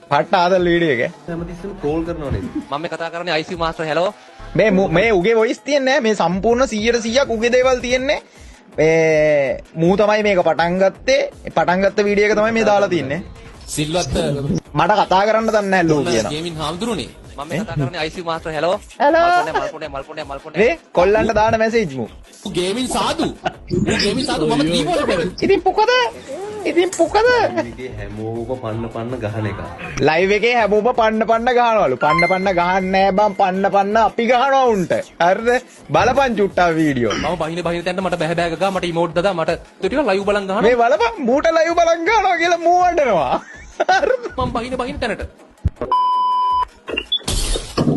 පට්ට ආදල් වීඩියෝ එක. හැමතිස්සෙම කෝල් කරනවා නේද? මම මේ කතා කරන්නේ ICU මාස්ටර් හෙලෝ. මේ උගේ වොයිස් තියන්නේ මේ සම්පූර්ණ 100%ක් උගේ දේවල් තියෙන්නේ. මූ තමයි මේක පටන් ගත්තේ. පටන් ගත්ත වීඩියෝ එක තමයි මේ දාලා තින්නේ. සිල්වත් මට කතා කරන්න දන්නේ නැහැ ලෝ කියන. ගේමින් හාමුදුරනේ. මම මේ කතා කරන්නේ ICU මාස්ටර් හෙලෝ. මල්පොනේ. වේ කොල්ලන්ට දාන මැසේජ් මූ. ගේමින් සාදු. ගේමින් සාදු මම කීබෝඩ් එක. ඉතින් මොකද? මේකේ හැමෝම පන්න ගහන එක. ලයිව් එකේ හැමෝම පන්න ගහනවලු. පන්න ගහන්නේ නෑ බං පන්න අපි ගහනවා උන්ට. හරිද? බලපන් චුට්ටා වීඩියෝ. මම බහින තැනට මට බැහැ ගා මට ඉමෝට් දදා මට ටික ලයිව් බලන් ගහනවා. මේ බලපන් මූට ලයිව් බලන් ගහනවා කියලා මූ වඩනවා. මම බහින තැනට.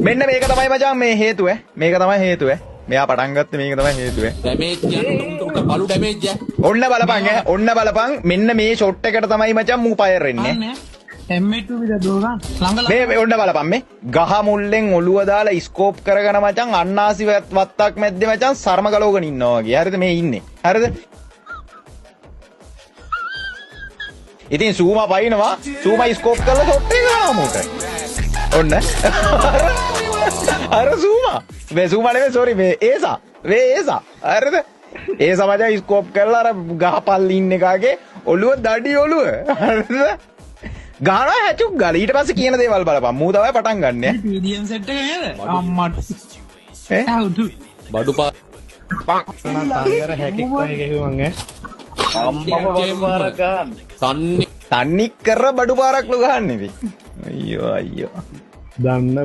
මෙන්න මේක තමයි මචං මේ හේතුව. මේක තමයි හේතුව. මෙයා පටන් ගත්තේ මේක තමයි හේතුව. ඩැමේජ් යන උන්ට බලු ඩැමේජ් ය. ඔන්න බලපන් ඔන්න බලපන් මෙන්න මේ ෂොට් එකට තමයි මචං මූ පයර් එන්නේ. මේ ඔන්න බලපන් මේ ගහ මුල්ලෙන් ඔළුව දාලා ස්කෝප් කරගෙන මචං අන්නාසි වත්තක් මැද්දේ මචං සර්ම ගලවගෙන ඉන්නවා වගේ. හරිද මේ ඉන්නේ. හරිද? ඉතින් සූමා පයින්නවා. සූමා ස්කෝප් කරලා ෂොට් එක ගන්නවා මූට. ඔන්න. අර සූමා. මේ සූමා නෙවෙයි සෝරි මේ ඒසා. හරිද? ඒසා මචං ස්කෝප් කරලා අර ගහපල් ඉන්න එකගේ ඔළුව දඩි ඔළුව. හරිද? ගානවා හැචුක් ගාලා ඊට පස්සේ කියන දේවල් බලපන් මූ තමයි පටන් ගන්න පීඩියම් සෙට් එක නේද අම්මට බඩු පා තාංගර හැකික් වගේ ගෙහුවන් තන්නි කර බඩු පාරක්ලු ගහන්නේ ඉතින් අයියෝ දන්න